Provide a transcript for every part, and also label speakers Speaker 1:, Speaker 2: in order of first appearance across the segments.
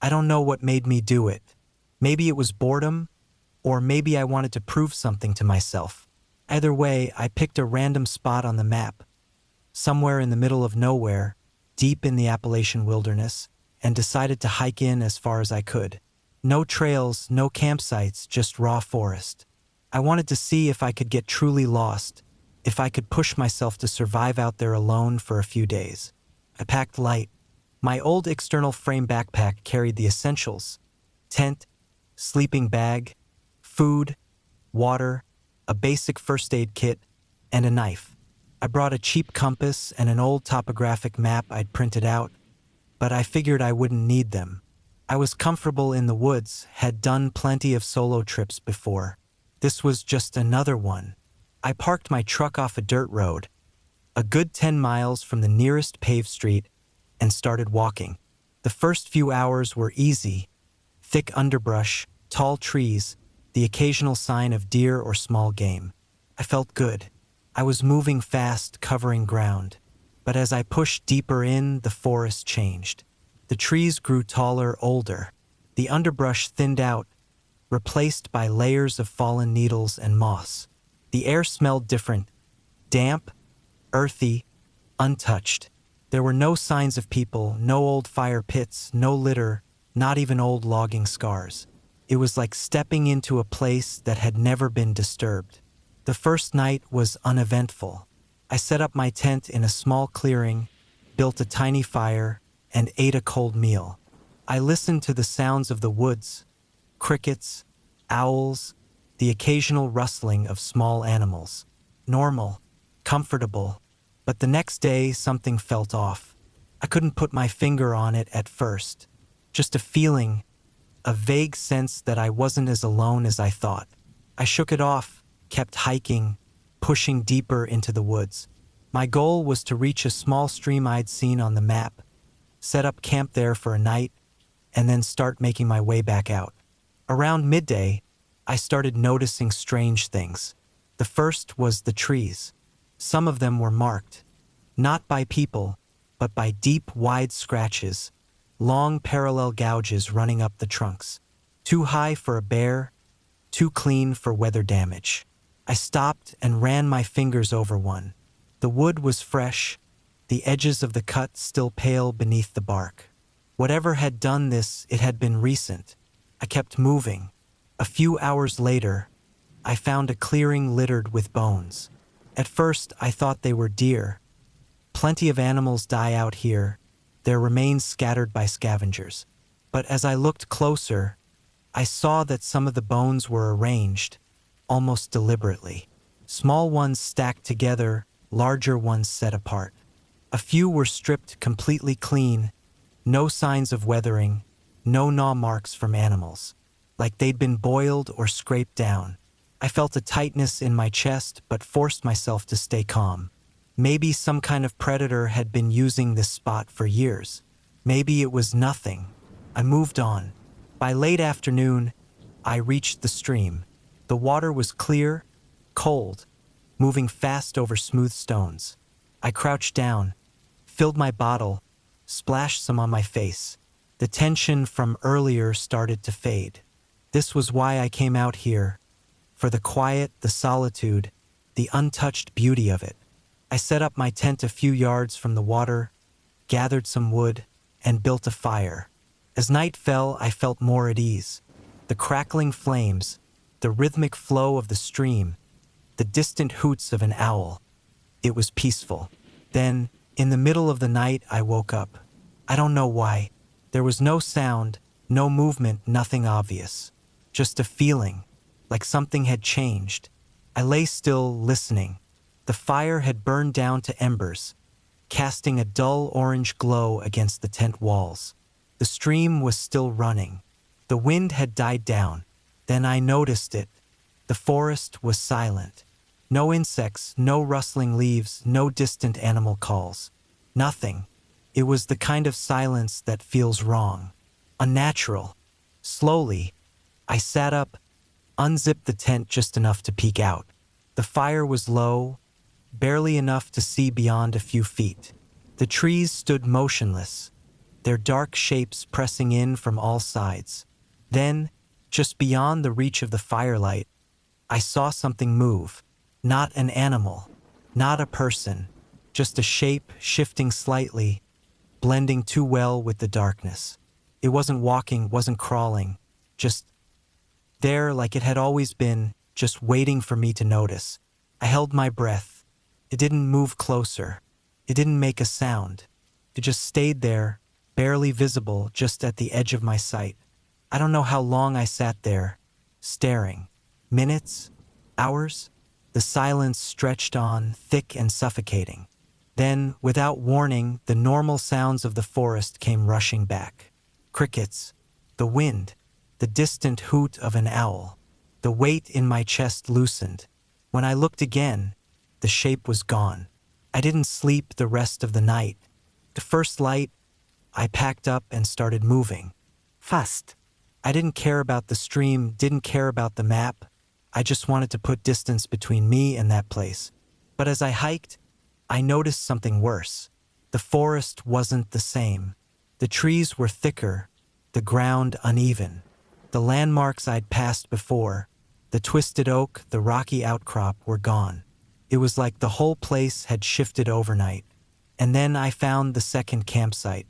Speaker 1: I don't know what made me do it. Maybe it was boredom, or maybe I wanted to prove something to myself. Either way, I picked a random spot on the map, somewhere in the middle of nowhere, deep in the Appalachian wilderness, and decided to hike in as far as I could. No trails, no campsites, just raw forest. I wanted to see if I could get truly lost, if I could push myself to survive out there alone for a few days. I packed light. My old external frame backpack carried the essentials: tent, sleeping bag, food, water, a basic first aid kit, and a knife. I brought a cheap compass and an old topographic map I'd printed out, but I figured I wouldn't need them. I was comfortable in the woods, had done plenty of solo trips before. This was just another one. I parked my truck off a dirt road, a good 10 miles from the nearest paved street, and started walking. The first few hours were easy: thick underbrush, tall trees, the occasional sign of deer or small game. I felt good. I was moving fast, covering ground. But as I pushed deeper in, the forest changed. The trees grew taller, older. The underbrush thinned out, replaced by layers of fallen needles and moss. The air smelled different: damp, earthy, untouched. There were no signs of people, no old fire pits, no litter, not even old logging scars. It was like stepping into a place that had never been disturbed. The first night was uneventful. I set up my tent in a small clearing, built a tiny fire, and ate a cold meal. I listened to the sounds of the woods: crickets, owls, the occasional rustling of small animals. Normal, comfortable. But the next day, something felt off. I couldn't put my finger on it at first. Just a feeling, a vague sense that I wasn't as alone as I thought. I shook it off, kept hiking, pushing deeper into the woods. My goal was to reach a small stream I'd seen on the map, set up camp there for a night, and then start making my way back out. Around midday, I started noticing strange things. The first was the trees. Some of them were marked, not by people, but by deep, wide scratches, long parallel gouges running up the trunks. Too high for a bear, too clean for weather damage. I stopped and ran my fingers over one. The wood was fresh, the edges of the cut still pale beneath the bark. Whatever had done this, it had been recent. I kept moving. A few hours later, I found a clearing littered with bones. At first, I thought they were deer. Plenty of animals die out here, their remains scattered by scavengers. But as I looked closer, I saw that some of the bones were arranged, almost deliberately. Small ones stacked together, larger ones set apart. A few were stripped completely clean, no signs of weathering, no gnaw marks from animals, like they'd been boiled or scraped down. I felt a tightness in my chest, but forced myself to stay calm. Maybe some kind of predator had been using this spot for years. Maybe it was nothing. I moved on. By late afternoon, I reached the stream. The water was clear, cold, moving fast over smooth stones. I crouched down, filled my bottle, splashed some on my face. The tension from earlier started to fade. This was why I came out here. For the quiet, the solitude, the untouched beauty of it. I set up my tent a few yards from the water, gathered some wood, and built a fire. As night fell, I felt more at ease. The crackling flames, the rhythmic flow of the stream, the distant hoots of an owl. It was peaceful. Then, in the middle of the night, I woke up. I don't know why. There was no sound, no movement, nothing obvious. Just a feeling, like something had changed. I lay still, listening. The fire had burned down to embers, casting a dull orange glow against the tent walls. The stream was still running. The wind had died down. Then I noticed it. The forest was silent. No insects, no rustling leaves, no distant animal calls. Nothing. It was the kind of silence that feels wrong, unnatural. Slowly, I sat up, unzipped the tent just enough to peek out. The fire was low, barely enough to see beyond a few feet. The trees stood motionless, their dark shapes pressing in from all sides. Then, just beyond the reach of the firelight, I saw something move. Not an animal, not a person, just a shape shifting slightly, blending too well with the darkness. It wasn't walking, wasn't crawling, just there like it had always been, just waiting for me to notice. I held my breath. It didn't move closer. It didn't make a sound. It just stayed there, barely visible, just at the edge of my sight. I don't know how long I sat there, staring. Minutes? Hours? The silence stretched on, thick and suffocating. Then, without warning, the normal sounds of the forest came rushing back. Crickets, the wind, the distant hoot of an owl. The weight in my chest loosened. When I looked again, the shape was gone. I didn't sleep the rest of the night. The first light, I packed up and started moving. Fast. I didn't care about the stream, didn't care about the map. I just wanted to put distance between me and that place. But as I hiked, I noticed something worse. The forest wasn't the same. The trees were thicker, the ground uneven. The landmarks I'd passed before, the twisted oak, the rocky outcrop, were gone. It was like the whole place had shifted overnight. And then I found the second campsite.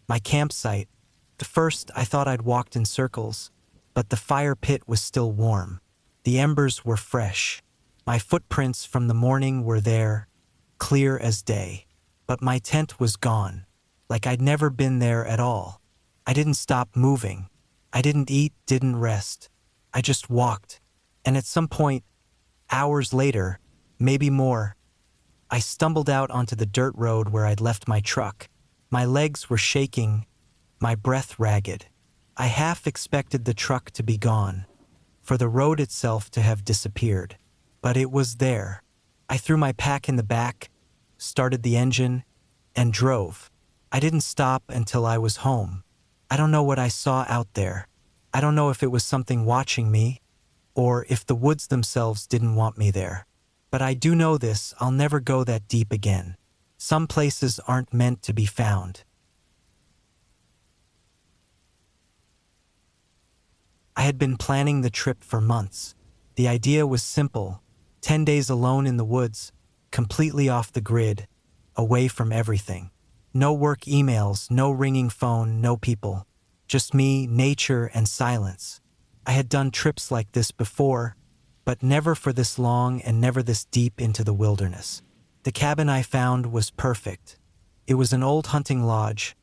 Speaker 1: My campsite. The first, I thought I'd walked in circles, but the fire pit was still warm. The embers were fresh. My footprints from the morning were there, clear as day. But my tent was gone, like I'd never been there at all. I didn't stop moving. I didn't eat, didn't rest. I just walked. And at some point, hours later, maybe more, I stumbled out onto the dirt road where I'd left my truck. My legs were shaking, my breath ragged. I half expected the truck to be gone, for the road itself to have disappeared. But it was there. I threw my pack in the back, started the engine, and drove. I didn't stop until I was home. I don't know what I saw out there. I don't know if it was something watching me, or if the woods themselves didn't want me there. But I do know this, I'll never go that deep again. Some places aren't meant to be found. I had been planning the trip for months. The idea was simple: 10 days alone in the woods, completely off the grid, away from everything. No work emails, no ringing phone, no people. Just me, nature, and silence. I had done trips like this before, but never for this long and never this deep into the wilderness. The cabin I found was perfect. It was an old hunting lodge,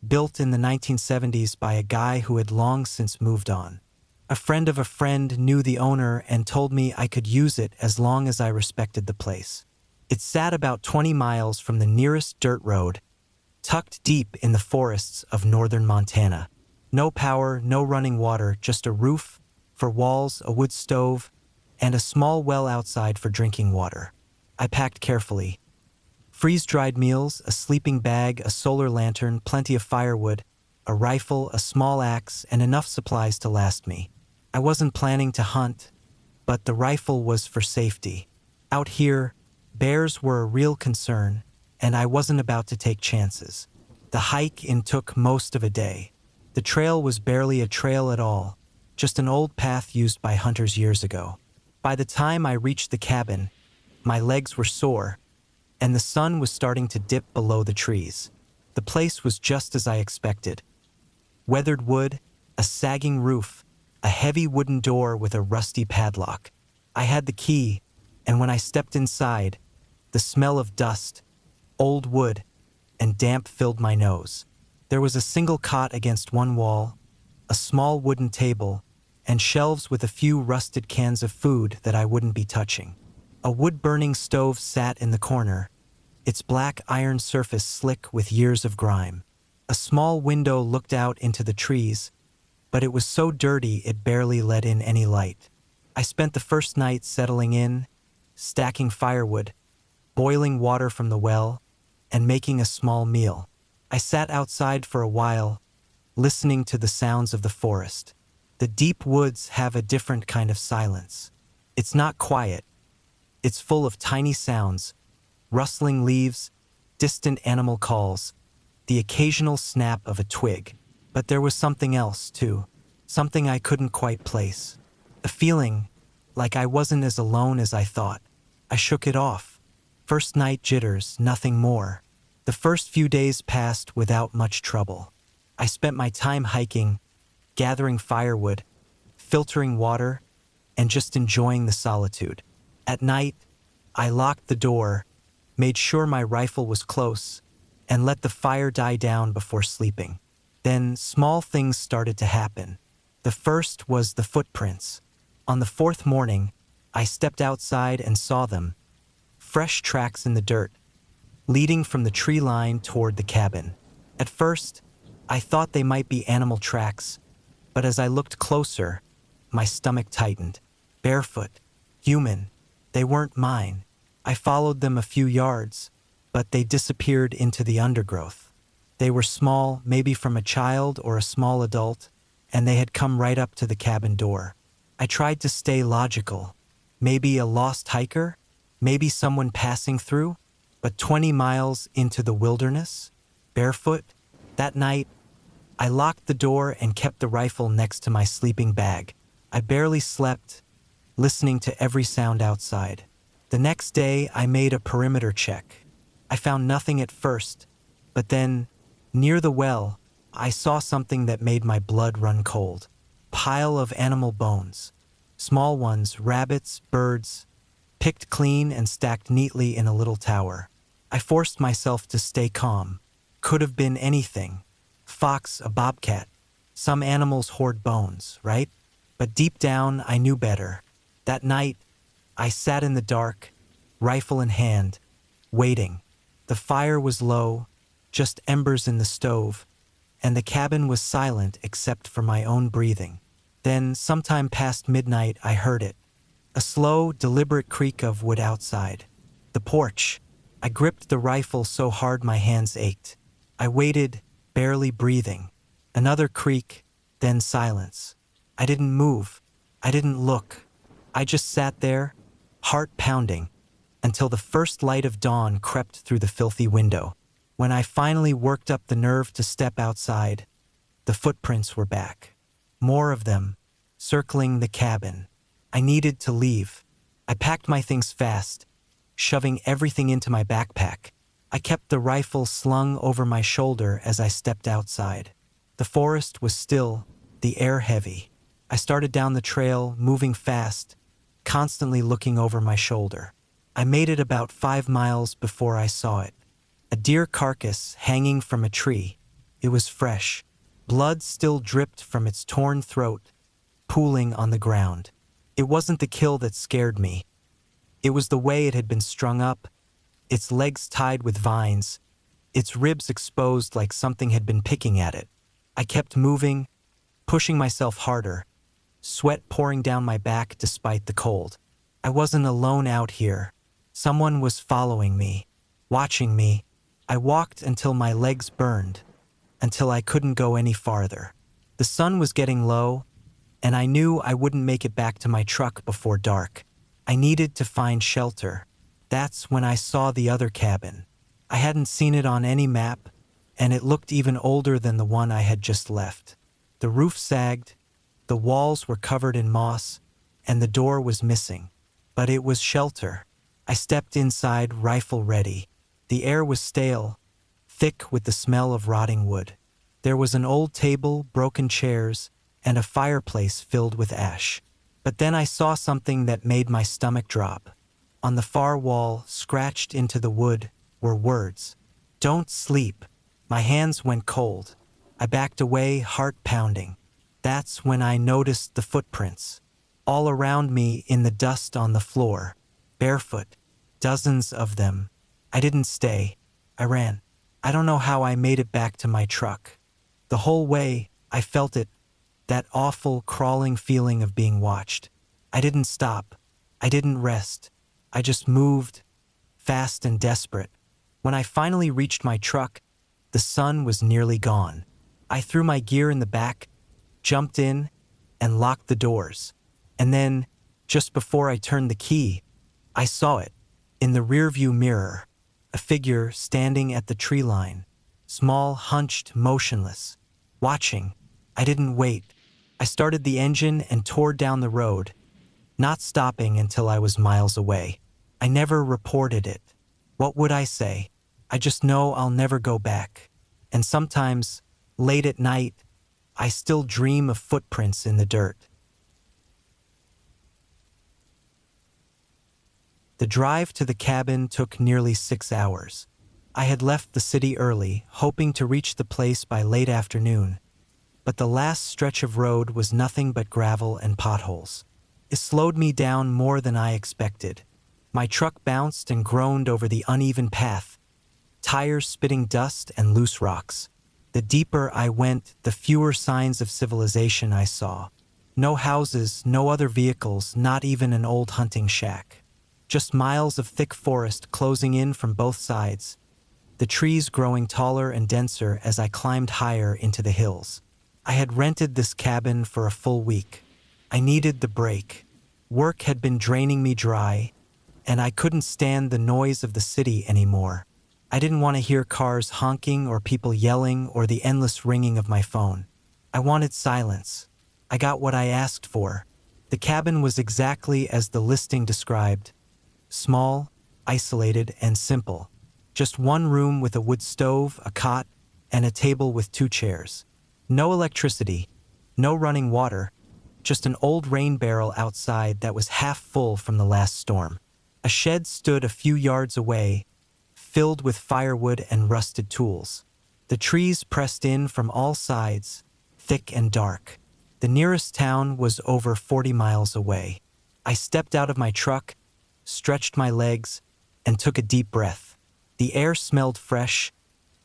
Speaker 1: built in the 1970s by a guy who had long since moved on. A friend of a friend knew the owner and told me I could use it as long as I respected the place. It sat about 20 miles from the nearest dirt road, tucked deep in the forests of northern Montana. No power, no running water, just a roof for walls, a wood stove, and a small well outside for drinking water. I packed carefully. Freeze-dried meals, a sleeping bag, a solar lantern, plenty of firewood, a rifle, a small axe, and enough supplies to last me. I wasn't planning to hunt, but the rifle was for safety. Out here, bears were a real concern, and I wasn't about to take chances. The hike in took most of a day. The trail was barely a trail at all, just an old path used by hunters years ago. By the time I reached the cabin, my legs were sore, and the sun was starting to dip below the trees. The place was just as I expected. Weathered wood, a sagging roof, a heavy wooden door with a rusty padlock. I had the key, and when I stepped inside, the smell of dust, old wood, and damp filled my nose. There was a single cot against one wall, a small wooden table, and shelves with a few rusted cans of food that I wouldn't be touching. A wood-burning stove sat in the corner, its black iron surface slick with years of grime. A small window looked out into the trees, but it was so dirty it barely let in any light. I spent the first night settling in, stacking firewood, boiling water from the well, and making a small meal. I sat outside for a while, listening to the sounds of the forest. The deep woods have a different kind of silence. It's not quiet. It's full of tiny sounds, rustling leaves, distant animal calls, the occasional snap of a twig. But there was something else, too. Something I couldn't quite place. A feeling like I wasn't as alone as I thought. I shook it off. First night jitters, nothing more. The first few days passed without much trouble. I spent my time hiking, gathering firewood, filtering water, and just enjoying the solitude. At night, I locked the door, made sure my rifle was close, and let the fire die down before sleeping. Then small things started to happen. The first was the footprints. On the fourth morning, I stepped outside and saw them. Fresh tracks in the dirt, leading from the tree line toward the cabin. At first, I thought they might be animal tracks, but as I looked closer, my stomach tightened. Barefoot, human, they weren't mine. I followed them a few yards, but they disappeared into the undergrowth. They were small, maybe from a child or a small adult, and they had come right up to the cabin door. I tried to stay logical. Maybe a lost hiker? Maybe someone passing through? But 20 miles into the wilderness? Barefoot? That night, I locked the door and kept the rifle next to my sleeping bag. I barely slept, listening to every sound outside. The next day, I made a perimeter check. I found nothing at first, but then, near the well, I saw something that made my blood run cold. Pile of animal bones. Small ones, rabbits, birds, picked clean and stacked neatly in a little tower. I forced myself to stay calm. Could have been anything. Fox, a bobcat. Some animals hoard bones, right? But deep down, I knew better. That night, I sat in the dark, rifle in hand, waiting. The fire was low, just embers in the stove, and the cabin was silent except for my own breathing. Then, sometime past midnight, I heard it. A slow, deliberate creak of wood outside. The porch. I gripped the rifle so hard my hands ached. I waited, barely breathing. Another creak, then silence. I didn't move. I didn't look. I just sat there, heart pounding, until the first light of dawn crept through the filthy window. When I finally worked up the nerve to step outside, the footprints were back. More of them, circling the cabin. I needed to leave. I packed my things fast, shoving everything into my backpack. I kept the rifle slung over my shoulder as I stepped outside. The forest was still, the air heavy. I started down the trail, moving fast, constantly looking over my shoulder. I made it about 5 miles before I saw it. A deer carcass hanging from a tree. It was fresh. Blood still dripped from its torn throat, pooling on the ground. It wasn't the kill that scared me. It was the way it had been strung up, its legs tied with vines, its ribs exposed like something had been picking at it. I kept moving, pushing myself harder, sweat pouring down my back despite the cold. I wasn't alone out here. Someone was following me, watching me. I walked until my legs burned, until I couldn't go any farther. The sun was getting low, and I knew I wouldn't make it back to my truck before dark. I needed to find shelter. That's when I saw the other cabin. I hadn't seen it on any map, and it looked even older than the one I had just left. The roof sagged, the walls were covered in moss, and the door was missing. But it was shelter. I stepped inside, rifle ready. The air was stale, thick with the smell of rotting wood. There was an old table, broken chairs, and a fireplace filled with ash. But then I saw something that made my stomach drop. On the far wall, scratched into the wood, were words. "Don't sleep." My hands went cold. I backed away, heart pounding. That's when I noticed the footprints. All around me in the dust on the floor. Barefoot. Dozens of them. I didn't stay. I ran. I don't know how I made it back to my truck. The whole way, I felt it. That awful, crawling feeling of being watched. I didn't stop. I didn't rest. I just moved, fast and desperate. When I finally reached my truck, the sun was nearly gone. I threw my gear in the back, jumped in, and locked the doors. And then, just before I turned the key, I saw it, in the rearview mirror, a figure standing at the tree line, Small, hunched, motionless. Watching. I didn't wait. I started the engine and tore down the road, not stopping until I was miles away. I never reported it. What would I say? I just know I'll never go back. And sometimes, late at night, I still dream of footprints in the dirt. The drive to the cabin took nearly 6 hours. I had left the city early, hoping to reach the place by late afternoon, but the last stretch of road was nothing but gravel and potholes. It slowed me down more than I expected. My truck bounced and groaned over the uneven path, tires spitting dust and loose rocks. The deeper I went, the fewer signs of civilization I saw. No houses, no other vehicles, not even an old hunting shack. Just miles of thick forest closing in from both sides, the trees growing taller and denser as I climbed higher into the hills. I had rented this cabin for a full week. I needed the break. Work had been draining me dry, and I couldn't stand the noise of the city anymore. I didn't want to hear cars honking or people yelling or the endless ringing of my phone. I wanted silence. I got what I asked for. The cabin was exactly as the listing described. Small, isolated, and simple. Just one room with a wood stove, a cot, and a table with 2 chairs. No electricity, no running water, just an old rain barrel outside that was half full from the last storm. A shed stood a few yards away, filled with firewood and rusted tools. The trees pressed in from all sides, thick and dark. The nearest town was over 40 miles away. I stepped out of my truck, stretched my legs, and took a deep breath. The air smelled fresh,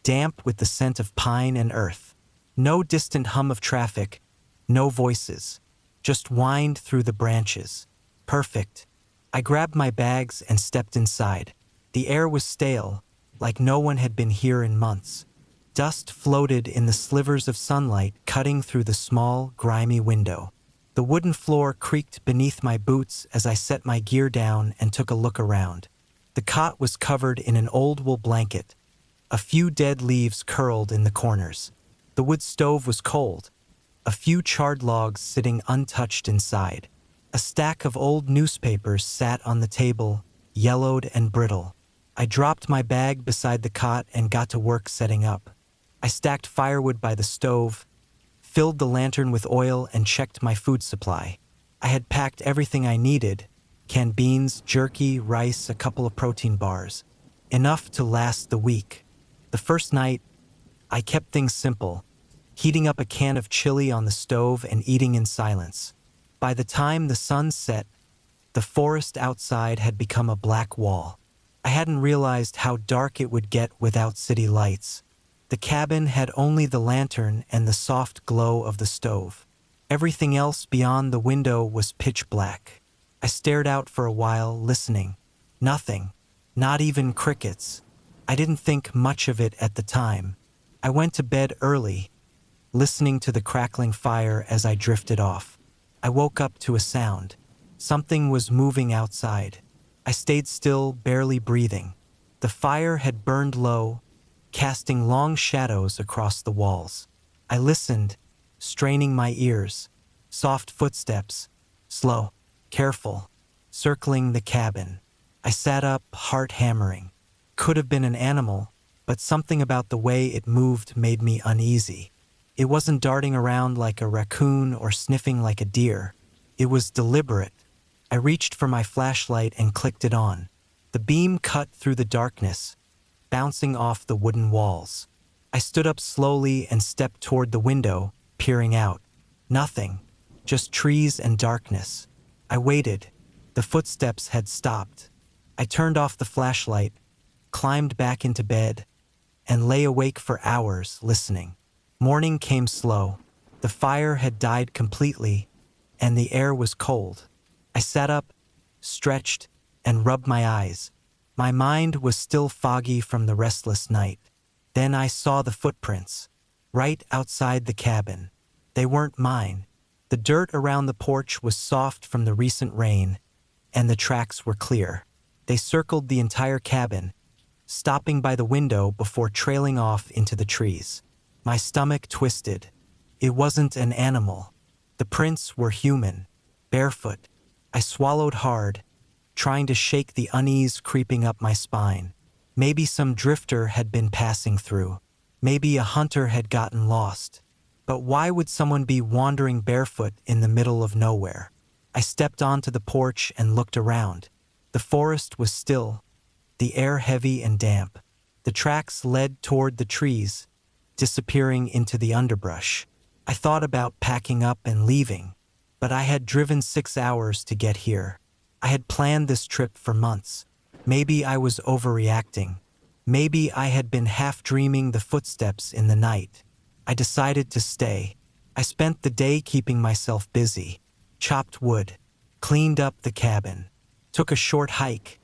Speaker 1: damp with the scent of pine and earth. No distant hum of traffic, no voices, just whined through the branches. Perfect. I grabbed my bags and stepped inside. The air was stale, like no one had been here in months. Dust floated in the slivers of sunlight cutting through the small, grimy window. The wooden floor creaked beneath my boots as I set my gear down and took a look around. The cot was covered in an old wool blanket. A few dead leaves curled in the corners. The wood stove was cold, a few charred logs sitting untouched inside. A stack of old newspapers sat on the table, yellowed and brittle. I dropped my bag beside the cot and got to work setting up. I stacked firewood by the stove, filled the lantern with oil, and checked my food supply. I had packed everything I needed: canned beans, jerky, rice, a couple of protein bars. Enough to last the week. The first night, I kept things simple, heating up a can of chili on the stove and eating in silence. By the time the sun set, the forest outside had become a black wall. I hadn't realized how dark it would get without city lights. The cabin had only the lantern and the soft glow of the stove. Everything else beyond the window was pitch black. I stared out for a while, listening. Nothing, not even crickets. I didn't think much of it at the time. I went to bed early, listening to the crackling fire as I drifted off. I woke up to a sound. Something was moving outside. I stayed still, barely breathing. The fire had burned low, casting long shadows across the walls. I listened, straining my ears. Soft footsteps, slow, careful, circling the cabin. I sat up, heart hammering. Could have been an animal, but something about the way it moved made me uneasy. It wasn't darting around like a raccoon or sniffing like a deer. It was deliberate. I reached for my flashlight and clicked it on. The beam cut through the darkness, bouncing off the wooden walls. I stood up slowly and stepped toward the window, peering out. Nothing, just trees and darkness. I waited. The footsteps had stopped. I turned off the flashlight, climbed back into bed, and lay awake for hours listening. Morning came slow. The fire had died completely, and the air was cold. I sat up, stretched, and rubbed my eyes. My mind was still foggy from the restless night. Then I saw the footprints, right outside the cabin. They weren't mine. The dirt around the porch was soft from the recent rain, and the tracks were clear. They circled the entire cabin, stopping by the window before trailing off into the trees. My stomach twisted. It wasn't an animal. The prints were human, barefoot. I swallowed hard, trying to shake the unease creeping up my spine. Maybe some drifter had been passing through. Maybe a hunter had gotten lost. But why would someone be wandering barefoot in the middle of nowhere? I stepped onto the porch and looked around. The forest was still, the air heavy and damp. The tracks led toward the trees, disappearing into the underbrush. I thought about packing up and leaving, but I had driven 6 hours to get here. I had planned this trip for months. Maybe I was overreacting. Maybe I had been half dreaming the footsteps in the night. I decided to stay. I spent the day keeping myself busy, chopped wood, cleaned up the cabin, took a short hike,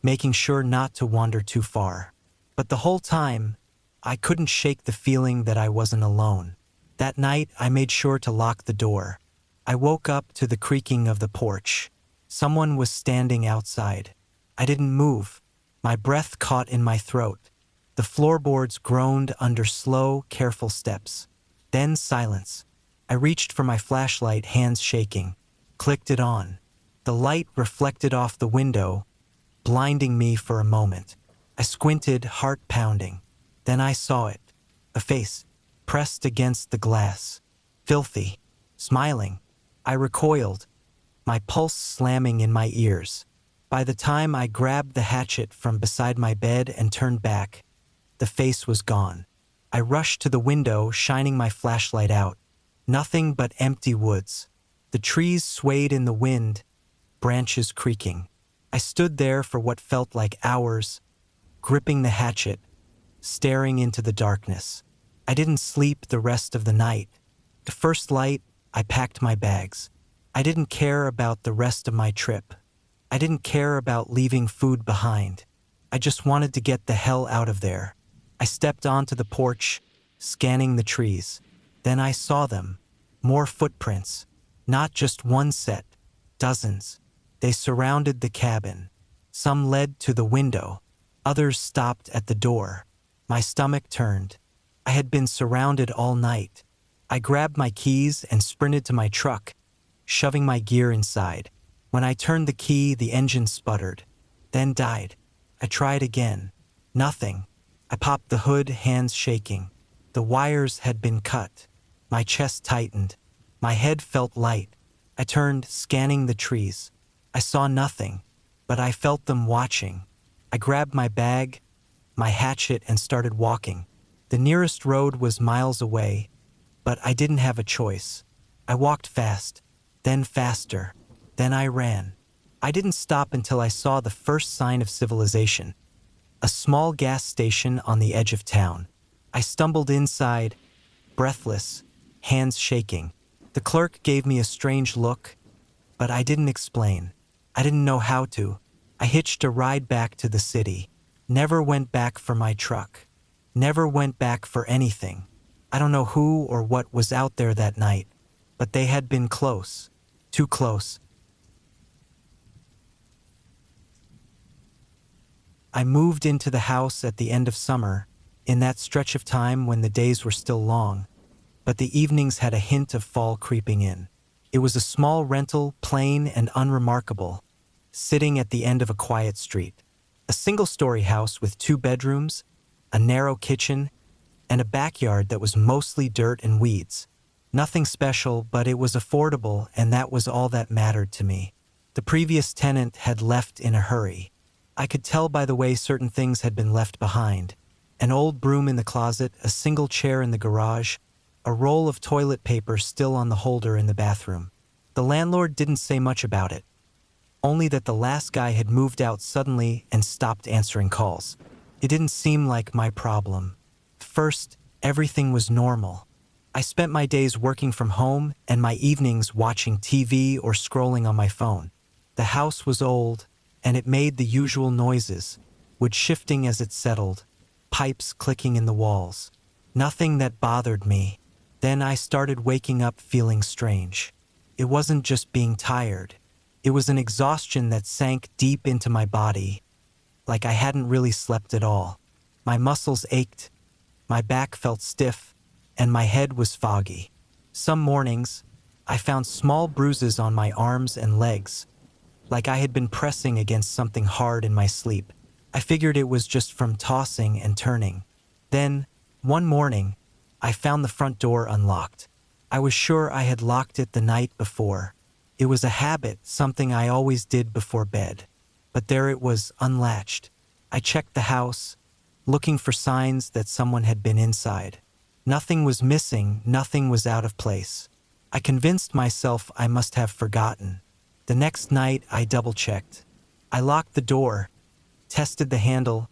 Speaker 1: making sure not to wander too far. But the whole time, I couldn't shake the feeling that I wasn't alone. That night, I made sure to lock the door. I woke up to the creaking of the porch. Someone was standing outside. I didn't move. My breath caught in my throat. The floorboards groaned under slow, careful steps. Then silence. I reached for my flashlight, hands shaking, clicked it on. The light reflected off the window, blinding me for a moment. I squinted, heart pounding. Then I saw it. A face, pressed against the glass. Filthy. Smiling. I recoiled, my pulse slamming in my ears. By the time I grabbed the hatchet from beside my bed and turned back, the face was gone. I rushed to the window, shining my flashlight out. Nothing but empty woods. The trees swayed in the wind, branches creaking. I stood there for what felt like hours, gripping the hatchet, staring into the darkness. I didn't sleep the rest of the night. The first light, I packed my bags. I didn't care about the rest of my trip. I didn't care about leaving food behind. I just wanted to get the hell out of there. I stepped onto the porch, scanning the trees. Then I saw them. More footprints. Not just one set. Dozens. They surrounded the cabin. Some led to the window. Others stopped at the door. My stomach turned. I had been surrounded all night. I grabbed my keys and sprinted to my truck, shoving my gear inside. When I turned the key, the engine sputtered, then died. I tried again. Nothing. I popped the hood, hands shaking. The wires had been cut. My chest tightened. My head felt light. I turned, scanning the trees. I saw nothing, but I felt them watching. I grabbed my bag, my hatchet, and started walking. The nearest road was miles away, but I didn't have a choice. I walked fast, then faster, then I ran. I didn't stop until I saw the first sign of civilization, a small gas station on the edge of town. I stumbled inside, breathless, hands shaking. The clerk gave me a strange look, but I didn't explain. I didn't know how to. I hitched a ride back to the city. Never went back for my truck. Never went back for anything. I don't know who or what was out there that night, but they had been close. Too close. I moved into the house at the end of summer, in that stretch of time when the days were still long, but the evenings had a hint of fall creeping in. It was a small rental, plain and unremarkable, sitting at the end of a quiet street. A single-story house with 2 bedrooms, a narrow kitchen, and a backyard that was mostly dirt and weeds. Nothing special, but it was affordable, and that was all that mattered to me. The previous tenant had left in a hurry. I could tell by the way certain things had been left behind. An old broom in the closet, a single chair in the garage, a roll of toilet paper still on the holder in the bathroom. The landlord didn't say much about it, only that the last guy had moved out suddenly and stopped answering calls. It didn't seem like my problem. First, everything was normal. I spent my days working from home and my evenings watching TV or scrolling on my phone. The house was old, and it made the usual noises, wood shifting as it settled, pipes clicking in the walls. Nothing that bothered me. Then I started waking up feeling strange. It wasn't just being tired. It was an exhaustion that sank deep into my body, like I hadn't really slept at all. My muscles ached, my back felt stiff, and my head was foggy. Some mornings, I found small bruises on my arms and legs, like I had been pressing against something hard in my sleep. I figured it was just from tossing and turning. Then, one morning, I found the front door unlocked. I was sure I had locked it the night before. It was a habit, something I always did before bed. But there it was, unlatched. I checked the house, looking for signs that someone had been inside. Nothing was missing, nothing was out of place. I convinced myself I must have forgotten. The next night, I double-checked. I locked the door, tested the handle,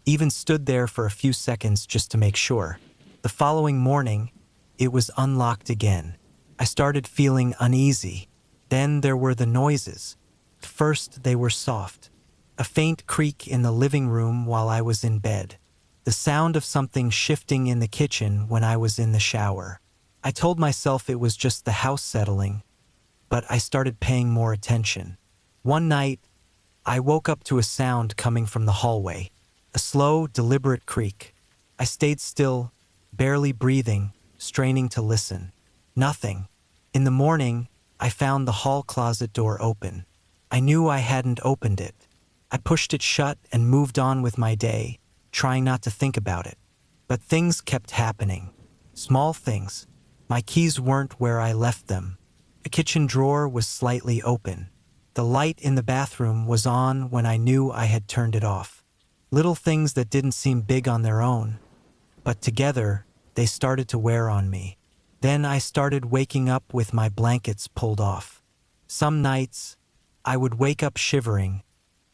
Speaker 1: even stood there for a few seconds just to make sure. The following morning, it was unlocked again. I started feeling uneasy. Then there were the noises. First, they were soft. A faint creak in the living room while I was in bed. The sound of something shifting in the kitchen when I was in the shower. I told myself it was just the house settling, but I started paying more attention. One night, I woke up to a sound coming from the hallway. A slow, deliberate creak. I stayed still, barely breathing, straining to listen. Nothing. In the morning, I found the hall closet door open. I knew I hadn't opened it. I pushed it shut and moved on with my day, trying not to think about it. But things kept happening. Small things. My keys weren't where I left them. The kitchen drawer was slightly open. The light in the bathroom was on when I knew I had turned it off. Little things that didn't seem big on their own, but together, they started to wear on me. Then I started waking up with my blankets pulled off. Some nights, I would wake up shivering,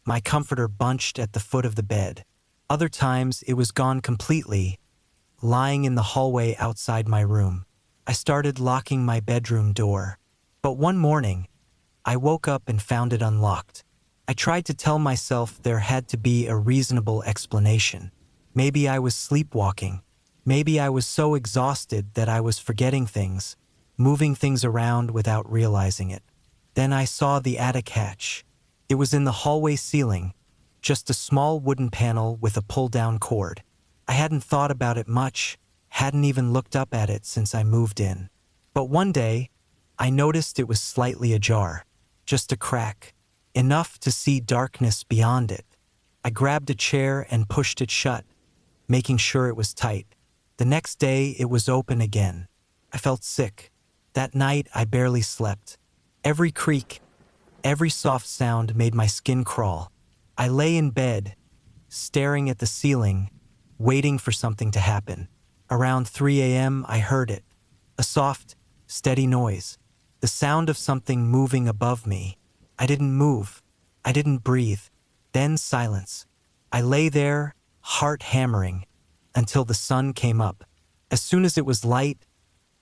Speaker 1: my comforter bunched at the foot of the bed. Other times, it was gone completely, lying in the hallway outside my room. I started locking my bedroom door. But one morning, I woke up and found it unlocked. I tried to tell myself there had to be a reasonable explanation. Maybe I was sleepwalking. Maybe I was so exhausted that I was forgetting things, moving things around without realizing it. Then I saw the attic hatch. It was in the hallway ceiling, just a small wooden panel with a pull-down cord. I hadn't thought about it much, hadn't even looked up at it since I moved in. But one day, I noticed it was slightly ajar, just a crack, enough to see darkness beyond it. I grabbed a chair and pushed it shut, making sure it was tight. The next day, it was open again. I felt sick. That night, I barely slept. Every creak, every soft sound made my skin crawl. I lay in bed, staring at the ceiling, waiting for something to happen. Around 3 a.m., I heard it. A soft, steady noise. The sound of something moving above me. I didn't move. I didn't breathe. Then silence. I lay there, heart hammering, until the sun came up. As soon as it was light,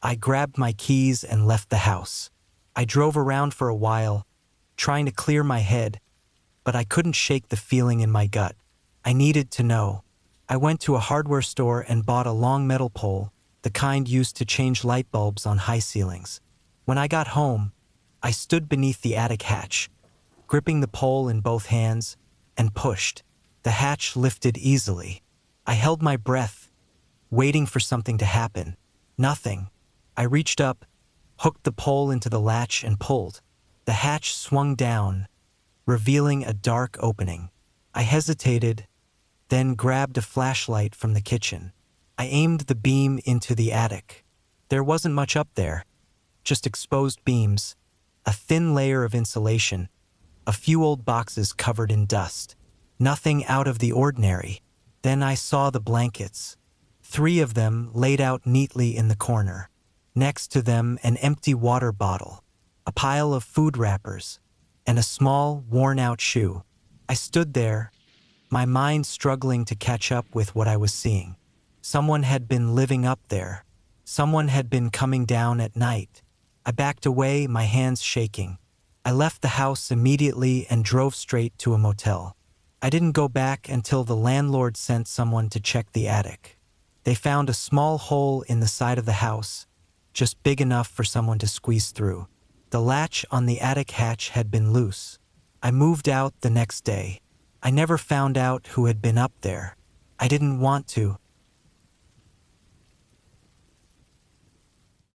Speaker 1: I grabbed my keys and left the house. I drove around for a while, trying to clear my head, but I couldn't shake the feeling in my gut. I needed to know. I went to a hardware store and bought a long metal pole, the kind used to change light bulbs on high ceilings. When I got home, I stood beneath the attic hatch, gripping the pole in both hands, and pushed. The hatch lifted easily. I held my breath, waiting for something to happen. Nothing. I reached up, hooked the pole into the latch and pulled. The hatch swung down, revealing a dark opening. I hesitated, then grabbed a flashlight from the kitchen. I aimed the beam into the attic. There wasn't much up there, just exposed beams, a thin layer of insulation, a few old boxes covered in dust. Nothing out of the ordinary. Then I saw the blankets. 3 of them laid out neatly in the corner. Next to them, an empty water bottle, a pile of food wrappers, and a small, worn-out shoe. I stood there, my mind struggling to catch up with what I was seeing. Someone had been living up there. Someone had been coming down at night. I backed away, my hands shaking. I left the house immediately and drove straight to a motel. I didn't go back until the landlord sent someone to check the attic. They found a small hole in the side of the house, just big enough for someone to squeeze through. The latch on the attic hatch had been loose. I moved out the next day. I never found out who had been up there. I didn't want to,